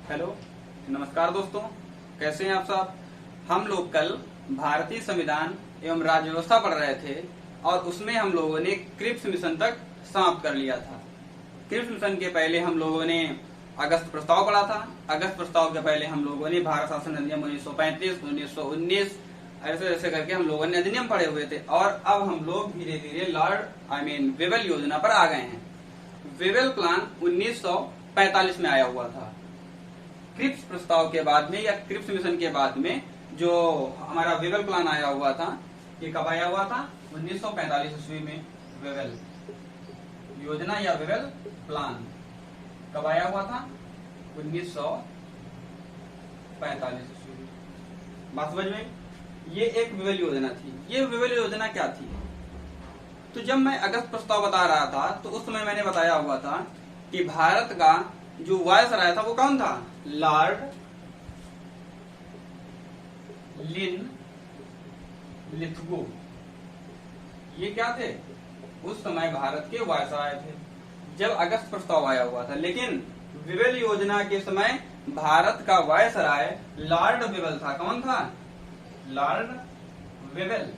Hello, नमस्कार दोस्तों, कैसे हैं आप सब। हम लोग कल भारतीय संविधान एवं राज्य व्यवस्था पढ़ रहे थे और उसमें हम लोगों ने क्रिप्स मिशन तक समाप्त कर लिया था। क्रिप्स मिशन के पहले हम लोगों ने अगस्त प्रस्ताव पढ़ा था। अगस्त प्रस्ताव के पहले हम लोगों ने भारत शासन अधिनियम 1935, 1919 ऐसे ऐसे करके हम लोगों ने अधिनियम पढ़े हुए थे और अब हम लोग धीरे धीरे वेवेल योजना पर आ गए हैं। वेवेल प्लान 1945 में आया हुआ था। क्रिप्स प्रस्ताव के बाद में या क्रिप्स मिशन के बाद में जो हमारा वेवेल प्लान आया हुआ था, ये कब आया हुआ था? 1945 ईस्वी में। वेवेल योजना या वेवेल प्लान कब आया हुआ था? 1945 ईस्वी में। बात समझ में? ये एक वेवेल योजना थी। ये वेवेल योजना क्या थी? तो जब मैं अगस्त प्रस्ताव बता रहा था तो उस समय मैंने बताया हुआ था कि भारत का जो वायसराय था वो कौन था? Lord Lithgow. ये क्या थे? उस समय भारत के वायसराय थे जब अगस्त प्रस्ताव आया हुआ था। लेकिन वेवेल योजना के समय भारत का वायसराय लॉर्ड वेवेल था। कौन था? Lord Wavell.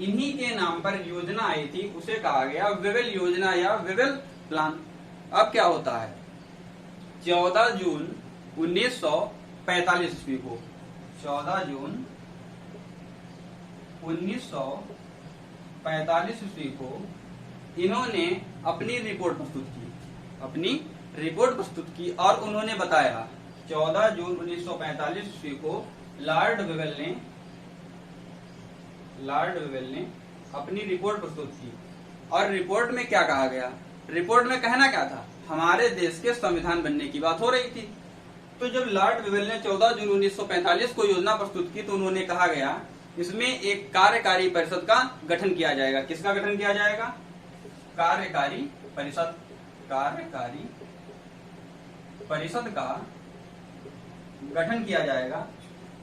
इन्हीं के नाम पर योजना आई थी, उसे कहा गया वेवेल योजना या वेवेल प्लान। अब क्या होता है? 14 जून 1945 ईस्वी को 14 जून 1945 ईस्वी को इन्होंने अपनी रिपोर्ट प्रस्तुत की और उन्होंने बताया 14 जून 1945 ईस्वी को लॉर्ड वेवेल ने अपनी रिपोर्ट प्रस्तुत की। और रिपोर्ट में क्या कहा गया? रिपोर्ट में कहना क्या था? हमारे देश के संविधान बनने की बात हो रही थी। तो जब लॉर्ड वेवेल ने 14 जून 1945 को योजना प्रस्तुत की तो उन्होंने कहा गया इसमें एक कार्यकारी परिषद का गठन किया जाएगा। किसका गठन किया जाएगा? कार्यकारी परिषद का गठन किया जाएगा।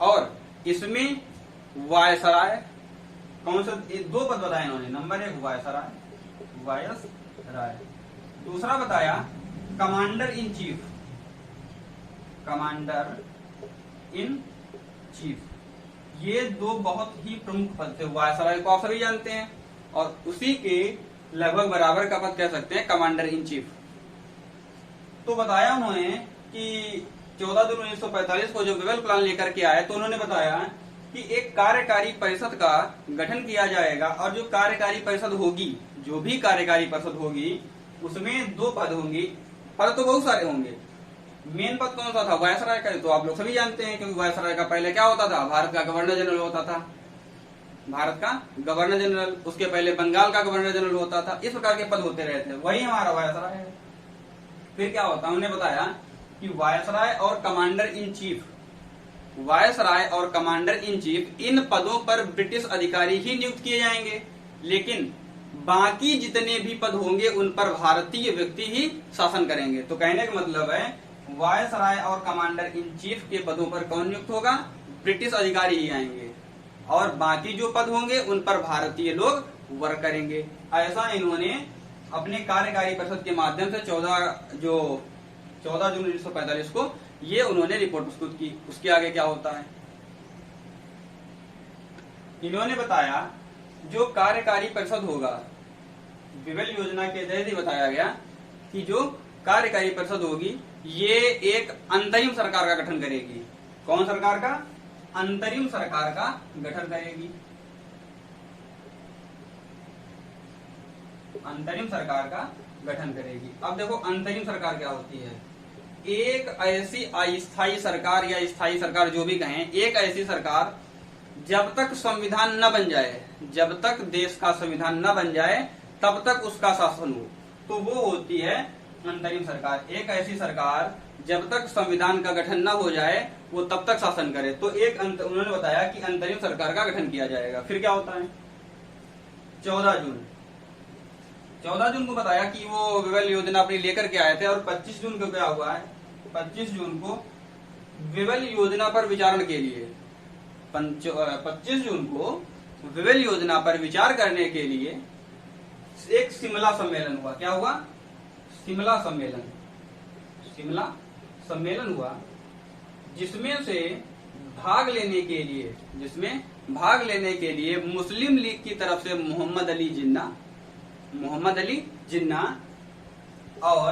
और इसमें वायसराय कौन सा? दो पद बताए इन्होंने। नंबर 1 वायसराय, दूसरा बताया कमांडर इन चीफ। ये दो बहुत ही प्रमुख पद थे। वायसराय को आप सभी जानते हैं और उसी के लगभग बराबर का पद कह सकते हैं कमांडर इन चीफ। तो बताया उन्होंने कि 14 जून 1945 को जो वेवेल प्लान लेकर के आए तो उन्होंने बताया कि एक कार्यकारी परिषद का गठन किया जाएगा और जो कार्यकारी परिषद होगी, जो भी कार्यकारी परिषद होगी, उसमें दो पद होंगे। पद तो बहुत सारे होंगे। मेन पद कौन सा था? वायसराय का। तो आप लोग सभी जानते हैं क्योंकि वायसराय का पहले क्या होता था? भारत का गवर्नर जनरल होता था। भारत का गवर्नर जनरल, उसके पहले बंगाल का गवर्नर जनरल होता था। इस प्रकार के पद होते रहते हैं। वही हमारा वायसराय है। फिर क्या होता है? उन्होंने बताया कि वायसराय और कमांडर इन चीफ इन पदों पर ब्रिटिश अधिकारी ही नियुक्त किए जाएंगे, लेकिन बाकी जितने भी पद होंगे उन पर भारतीय व्यक्ति ही शासन करेंगे। तो कहने का मतलब है वायसराय और कमांडर इन चीफ के पदों पर कौन नियुक्त होगा? ब्रिटिश अधिकारी ही आएंगे और बाकी जो पद होंगे उन पर भारतीय लोग वर्क करेंगे। ऐसा इन्होंने अपने कार्यकारी परिषद के माध्यम से 14 जून 1945 को ये उन्होंने रिपोर्ट प्रस्तुत की। उसके आगे क्या होता है? इन्होंने बताया जो कार्यकारी परिषद होगा, वेवेल योजना के तहत ही बताया गया कि जो कार्यकारी परिषद होगी ये एक अंतरिम सरकार का गठन करेगी। कौन सरकार का? अंतरिम सरकार का गठन करेगी। अंतरिम सरकार का गठन करेगी। अब देखो अंतरिम सरकार क्या होती है? एक ऐसी अस्थायी सरकार या स्थायी सरकार जो भी कहें, एक ऐसी सरकार जब तक संविधान न बन जाए, जब तक देश का संविधान न बन जाए तब तक उसका शासन हो, तो वो होती है अंतरिम सरकार। एक ऐसी सरकार जब तक संविधान का गठन न हो जाए वो तब तक शासन करे। तो उन्होंने बताया कि अंतरिम सरकार का गठन किया जाएगा। फिर क्या होता है? 14 जून को बताया कि वो वेवेल योजना अपनी लेकर के आए थे और 25 जून को क्या हुआ है? 25 जून को वेवेल योजना पर विचारण के लिए 25 जून को वेवेल योजना पर विचार करने के लिए एक शिमला सम्मेलन हुआ। क्या हुआ? शिमला सम्मेलन हुआ जिसमें से भाग लेने के लिए मुस्लिम लीग की तरफ से मोहम्मद अली जिन्ना और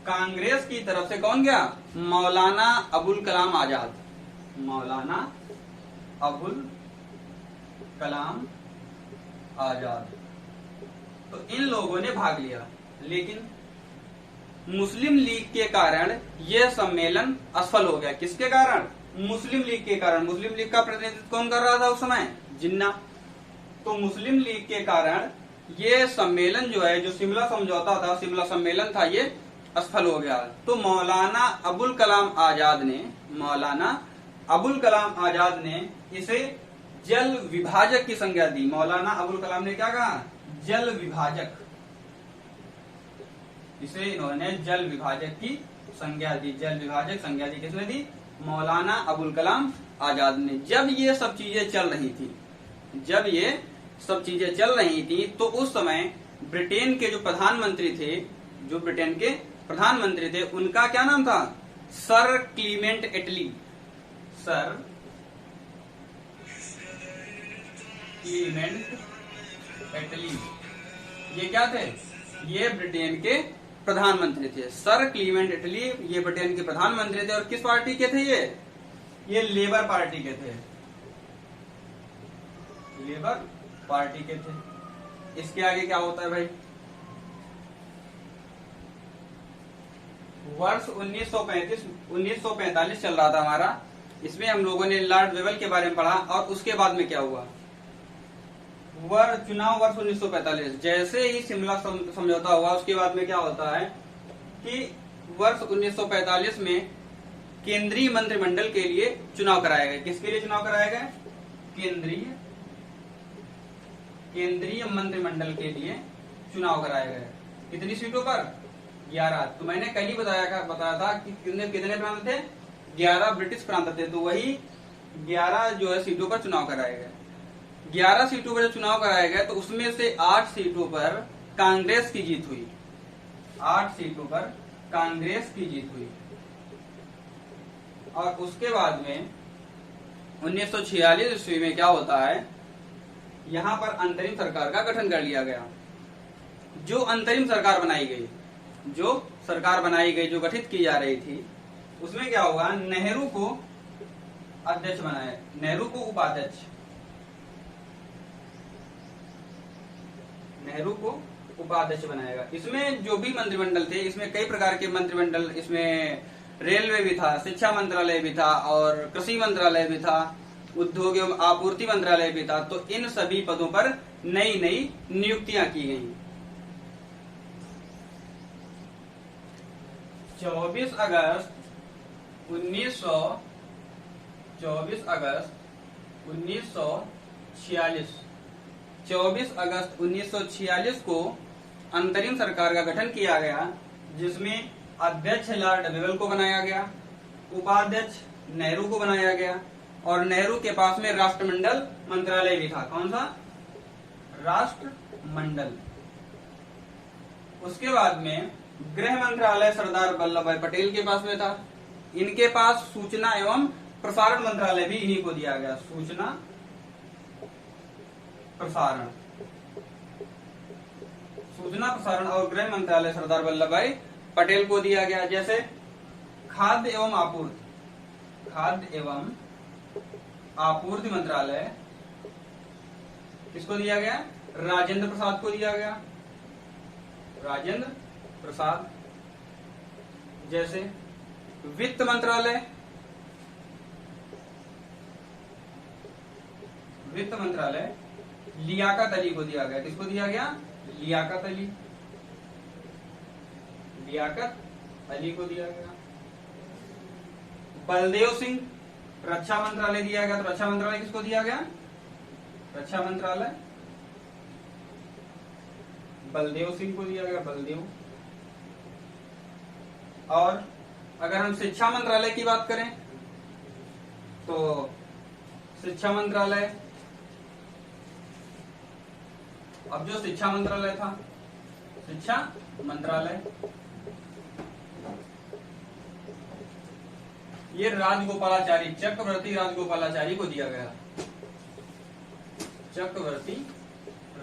कांग्रेस की तरफ से कौन गया? मौलाना अबुल कलाम आजाद। तो इन लोगों ने भाग लिया, लेकिन मुस्लिम लीग के कारण यह सम्मेलन असफल हो गया। किसके कारण? मुस्लिम लीग के कारण। मुस्लिम लीग का प्रतिनिधित्व कौन कर रहा था उस समय? जिन्ना। तो मुस्लिम लीग के कारण ये सम्मेलन जो है, जो शिमला समझौता था, शिमला सम्मेलन था, ये असफल हो गया। तो मौलाना अबुल कलाम आजाद ने इसे जल विभाजक की संज्ञा दी। मौलाना अबुल कलाम ने क्या कहा? जल विभाजक। इसे इन्होंने जल विभाजक की संज्ञा दी। जल विभाजक संज्ञा दी किसने दी? मौलाना अबुल कलाम आजाद ने। जब ये सब चीजें चल रही थी तो उस समय ब्रिटेन के जो प्रधानमंत्री थे उनका क्या नाम था? सर क्लीमेंट एटली। ये क्या थे? ये ब्रिटेन के प्रधानमंत्री थे। सर क्लीमेंट एटली ये ब्रिटेन के प्रधानमंत्री थे। और किस पार्टी के थे ये लेबर पार्टी के थे। इसके आगे क्या होता है भाई? वर्ष 1945 चल रहा था हमारा। इसमें हम लोगों ने लॉर्ड वेवल के बारे में पढ़ा। और उसके बाद में क्या हुआ? चुनाव वर्ष 1945। जैसे ही शिमला समझौता हुआ, उसके बाद में क्या होता है कि वर्ष 1945 में केंद्रीय मंत्रिमंडल के लिए चुनाव कराया गया। किसके लिए चुनाव कराया गया? केंद्रीय मंत्रिमंडल के लिए चुनाव कराया गया। कितनी सीटों पर? 11। तो मैंने कल ही बताया था कि कितने प्रांत थे? 11 ब्रिटिश प्रांत थे। तो वही 11 जो है सीटों पर चुनाव कराया गया। 11 सीटों पर चुनाव कराया गया, तो उसमें से 8 सीटों पर कांग्रेस की जीत हुई। 8 सीटों पर कांग्रेस की जीत हुई। और उसके बाद में 1946 ईस्वी में क्या होता है? यहाँ पर अंतरिम सरकार का गठन कर लिया गया। जो अंतरिम सरकार बनाई गई, जो गठित की जा रही थी, उसमें क्या होगा? नेहरू को अध्यक्ष बनाया, नेहरू को उपाध्यक्ष बनाएगा। इसमें जो भी मंत्रिमंडल थे, इसमें कई प्रकार के मंत्रिमंडल, इसमें रेलवे भी था, शिक्षा मंत्रालय भी था, और कृषि मंत्रालय भी था, उद्योग एवं आपूर्ति मंत्रालय भी था। तो इन सभी पदों पर नई नई नियुक्तियां की गई। 24 अगस्त 1946 को अंतरिम सरकार का गठन किया गया, जिसमें अध्यक्ष लॉर्ड वेवल को बनाया गया, उपाध्यक्ष नेहरू को बनाया गया, और नेहरू के पास में राष्ट्रमंडल मंत्रालय भी था। कौन सा? राष्ट्रमंडल। उसके बाद में गृह मंत्रालय सरदार वल्लभ भाई पटेल के पास में था। इनके पास सूचना एवं प्रसारण मंत्रालय भी इन्हीं को दिया गया। सूचना प्रसारण और गृह मंत्रालय सरदार वल्लभ भाई पटेल को दिया गया। जैसे खाद्य एवं आपूर्ति मंत्रालय किसको दिया गया? राजेंद्र प्रसाद को दिया गया। राजेंद्र प्रसाद। जैसे वित्त मंत्रालय लियाकत अली को दिया गया। किसको दिया गया? लियाकत अली को दिया गया। बलदेव सिंह रक्षा मंत्रालय दिया गया। तो रक्षा मंत्रालय किसको दिया गया? रक्षा मंत्रालय बलदेव सिंह को दिया गया। बलदेव। और अगर हम शिक्षा मंत्रालय की बात करें तो शिक्षा मंत्रालय, अब जो शिक्षा मंत्रालय था, शिक्षा मंत्रालय ये राजगोपालाचारी, चक्रवर्ती राजगोपालाचारी को दिया गया। चक्रवर्ती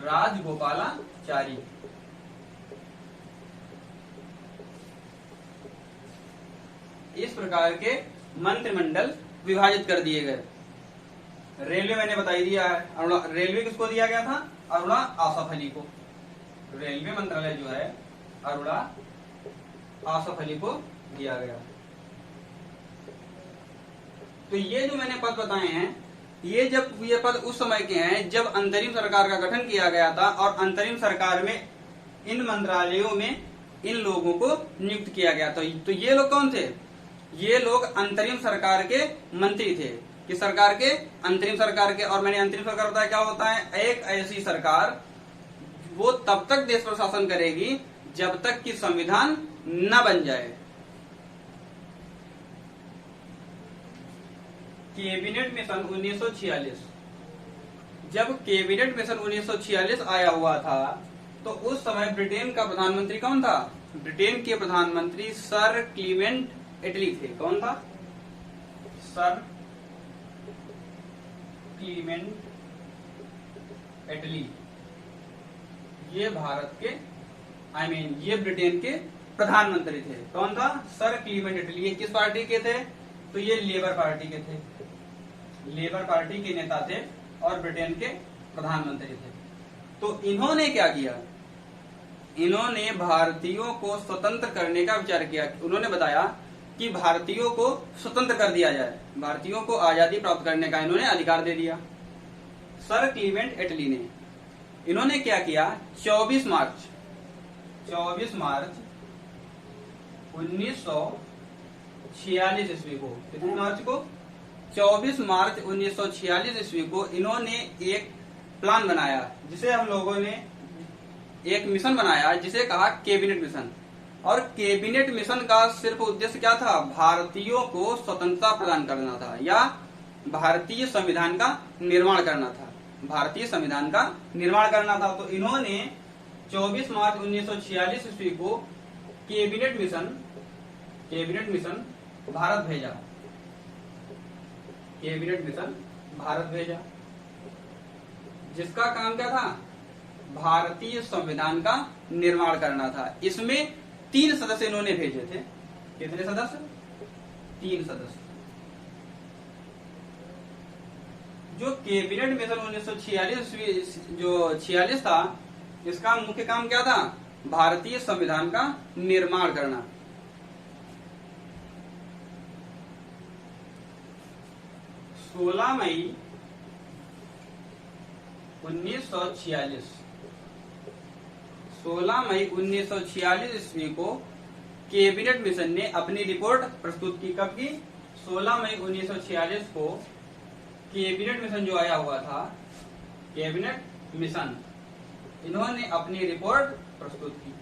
राजगोपालाचारी। इस प्रकार के मंत्रिमंडल विभाजित कर दिए गए। रेलवे मैंने बता ही दिया है। रेलवे किसको दिया गया था? अरुणा आसफ अली को। रेलवे मंत्रालय जो है अरुणा आसफ अली को दिया गया। तो ये जो मैंने पद बताए हैं, ये पद उस समय के हैं जब अंतरिम सरकार का गठन किया गया था और अंतरिम सरकार में इन मंत्रालयों में इन लोगों को नियुक्त किया गया था। तो ये लोग कौन थे? ये लोग अंतरिम सरकार के मंत्री थे। कि सरकार के? अंतरिम सरकार के। और मैंने अंतरिम सरकार बताया क्या होता है? एक ऐसी सरकार वो तब तक देश पर शासन करेगी जब तक कि संविधान न बन जाए। कैबिनेट मिशन 1946, जब कैबिनेट मिशन 1946 आया हुआ था तो उस समय ब्रिटेन का प्रधानमंत्री कौन था? ब्रिटेन के प्रधानमंत्री सर क्लीमेंट एटली थे। कौन था? सर क्लीमेंट एटली। ये भारत के ये ब्रिटेन के प्रधानमंत्री थे। कौन था? सर क्लीमेंट एटली। ये किस पार्टी के थे? तो ये लेबर पार्टी के थे। लेबर पार्टी के नेता थे और ब्रिटेन के प्रधानमंत्री थे। तो इन्होंने क्या किया? इन्होंने भारतीयों को स्वतंत्र करने का विचार किया। उन्होंने बताया कि भारतीयों को स्वतंत्र कर दिया जाए, भारतीयों को आजादी प्राप्त करने का इन्होंने अधिकार दे दिया। सर क्लीमेंट एटली ने इन्होंने क्या किया? 24 मार्च 1946 ईस्वी को, कितने मार्च को? 24 मार्च 1946 ईस्वी को इन्होंने एक प्लान बनाया, जिसे हम लोगों ने एक मिशन बनाया जिसे कहा कैबिनेट मिशन। और कैबिनेट मिशन का सिर्फ उद्देश्य क्या था? भारतीयों को स्वतंत्रता प्रदान करना था या भारतीय संविधान का निर्माण करना था। भारतीय संविधान का निर्माण करना था। तो इन्होंने 24 मार्च 1946 ईस्वी को कैबिनेट मिशन भारत भेजा। कैबिनेट मिशन भारत भेजा, जिसका काम क्या था? भारतीय संविधान का निर्माण करना था। इसमें 3 सदस्य इन्होंने भेजे थे। कितने सदस्य? 3 सदस्य। जो कैबिनेट मिशन 1946 जो 46 था, इसका मुख्य काम क्या था? भारतीय संविधान का निर्माण करना। सोलह मई 1946 ईस्वी को कैबिनेट मिशन ने अपनी रिपोर्ट प्रस्तुत की। कब की? 16 मई 1946 को कैबिनेट मिशन जो आया हुआ था, कैबिनेट मिशन, इन्होंने अपनी रिपोर्ट प्रस्तुत की।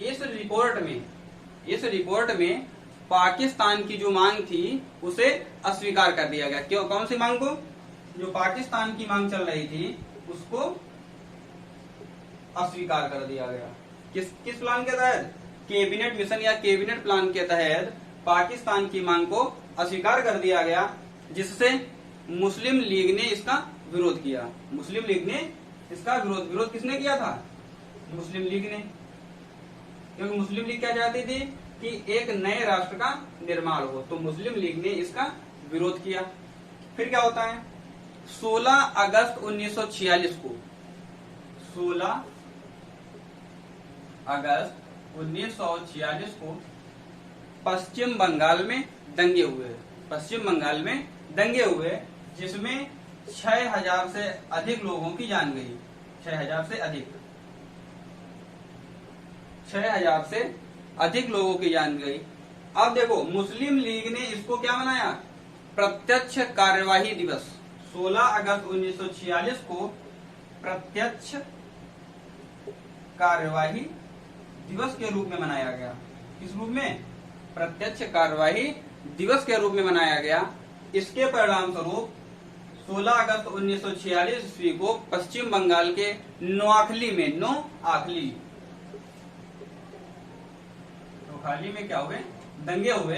इस रिपोर्ट में पाकिस्तान की जो मांग थी उसे अस्वीकार कर दिया गया। क्यों? कौन सी मांग को? जो पाकिस्तान की मांग चल रही थी उसको अस्वीकार कर दिया गया। किस प्लान के तहत? कैबिनेट मिशन या कैबिनेट प्लान के तहत पाकिस्तान की मांग को अस्वीकार कर दिया गया, जिससे मुस्लिम लीग ने इसका विरोध किया। मुस्लिम लीग ने इसका विरोध किसने किया था? मुस्लिम लीग ने। क्योंकि मुस्लिम लीग क्या चाहती थी कि एक नए राष्ट्र का निर्माण हो, तो मुस्लिम लीग ने इसका विरोध किया। फिर क्या होता है? 16 अगस्त 1946 को 16 अगस्त 1946 को पश्चिम बंगाल में दंगे हुए, जिसमें 6000 से अधिक लोगों की जान गई। 6000 से अधिक लोगों की जान गई। अब देखो, मुस्लिम लीग ने इसको क्या मनाया? प्रत्यक्ष कार्यवाही दिवस। 16 अगस्त 1946 को प्रत्यक्ष कार्यवाही दिवस के रूप में मनाया गया। किस रूप में? प्रत्यक्ष कार्यवाही दिवस के रूप में मनाया गया। इसके परिणाम स्वरूप 16 अगस्त 1946 ईस्वी को पश्चिम बंगाल के नोआखली में क्या हुए? दंगे हुए।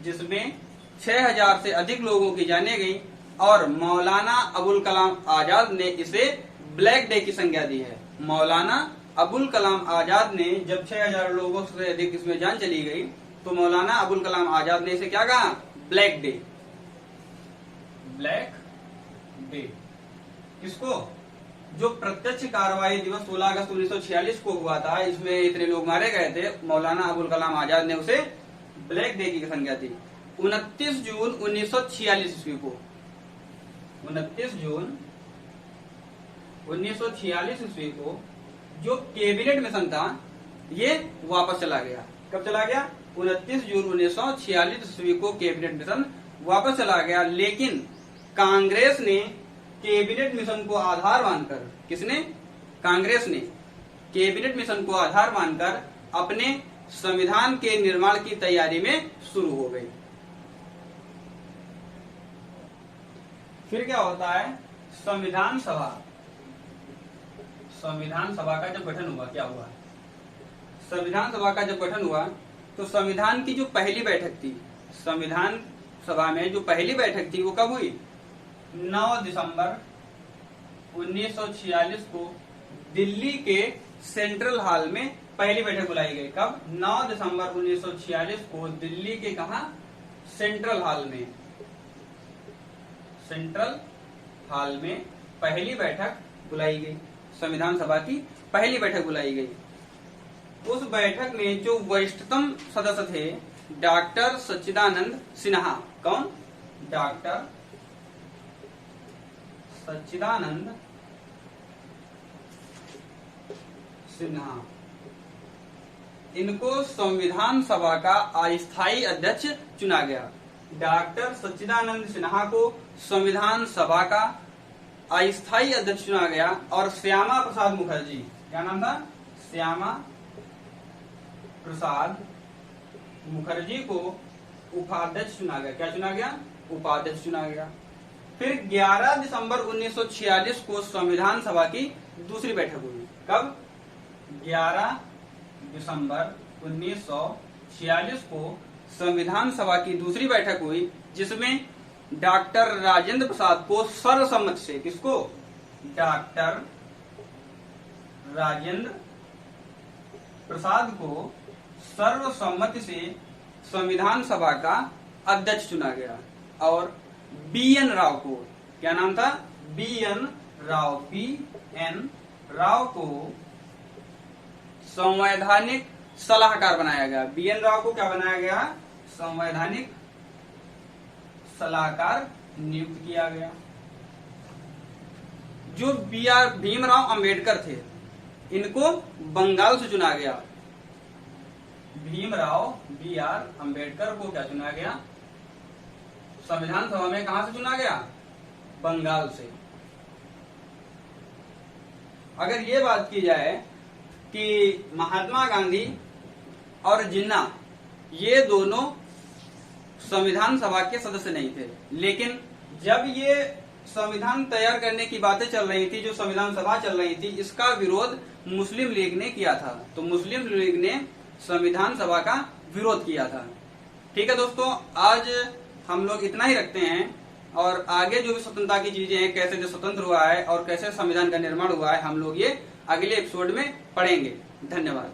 जिसमें 6000 से अधिक लोगों की जाने गई और मौलाना अबुल कलाम आजाद ने इसे ब्लैक डे की संज्ञा दी है। मौलाना अबुल कलाम आजाद ने जब 6000 लोगों से अधिक इसमें जान चली गई तो मौलाना अबुल कलाम आजाद ने इसे क्या कहा? Black day. ब्लैक डे किसको? जो प्रत्यक्ष कार्रवाई दिवस 16 अगस्त 1946 को हुआ था, इसमें इतने लोग मारे गए थे, मौलाना अबुल कलाम आजाद ने उसे ब्लैक डे की संज्ञा दी। 29 जून 1946 ईस्वी को, 29 जून 1946 ईस्वी को जो कैबिनेट मिशन था ये वापस चला गया। कब चला गया? 29 जून 1946 ईस्वी को कैबिनेट मिशन वापस चला गया, लेकिन कांग्रेस ने कैबिनेट मिशन को आधार मानकर, किसने? कांग्रेस ने कैबिनेट मिशन को आधार मानकर अपने संविधान के निर्माण की तैयारी में शुरू हो गई। फिर क्या होता है? संविधान सभा। संविधान सभा का जब गठन हुआ, क्या हुआ? संविधान सभा का जब गठन हुआ तो संविधान की जो पहली बैठक थी, संविधान सभा में जो पहली बैठक थी वो कब हुई? 9 दिसंबर 1946 को दिल्ली के सेंट्रल हॉल में पहली बैठक बुलाई गई। कब? 9 दिसंबर 1946 को दिल्ली के कहा? सेंट्रल हॉल में, सेंट्रल हॉल में पहली बैठक बुलाई गई। संविधान सभा की पहली बैठक बुलाई गई। उस बैठक में जो वरिष्ठतम सदस्य थे डॉक्टर सच्चिदानंद सिन्हा। कौन? डॉक्टर सच्चिदानंद सिन्हा। इनको संविधान सभा का अस्थायी अध्यक्ष चुना गया। डॉक्टर सच्चिदानंद सिन्हा को संविधान सभा का अस्थायी अध्यक्ष चुना गया और श्यामा प्रसाद मुखर्जी, क्या नाम था? श्यामा प्रसाद मुखर्जी को उपाध्यक्ष चुना गया। क्या चुना गया? उपाध्यक्ष चुना गया। फिर 11 दिसंबर 1946 को संविधान सभा की दूसरी बैठक हुई। कब? 11 दिसंबर 1946 को संविधान सभा की दूसरी बैठक हुई, जिसमें डॉक्टर राजेंद्र प्रसाद को सर्वसम्मति से, किसको? डॉक्टर राजेंद्र प्रसाद को सर्वसम्मति से संविधान सभा का अध्यक्ष चुना गया और BN राव को, क्या नाम था? BN राव, BN राव को संवैधानिक सलाहकार बनाया गया। BN राव को क्या बनाया गया? संवैधानिक सलाहकार नियुक्त किया गया। जो भीमराव अंबेडकर थे, इनको बंगाल से चुना गया। भीमराव BR अंबेडकर को क्या चुना गया? संविधान सभा में कहां से चुना गया? बंगाल से। अगर ये बात की जाए कि महात्मा गांधी और जिन्ना, ये दोनों संविधान सभा के सदस्य नहीं थे, लेकिन जब ये संविधान तैयार करने की बातें चल रही थी, जो संविधान सभा चल रही थी, इसका विरोध मुस्लिम लीग ने किया था। तो मुस्लिम लीग ने संविधान सभा का विरोध किया था। ठीक है दोस्तों, आज हम लोग इतना ही रखते हैं और आगे जो भी स्वतंत्रता की चीजें हैं, कैसे देश स्वतंत्र हुआ है और कैसे संविधान का निर्माण हुआ है, हम लोग ये अगले एपिसोड में पढ़ेंगे। धन्यवाद।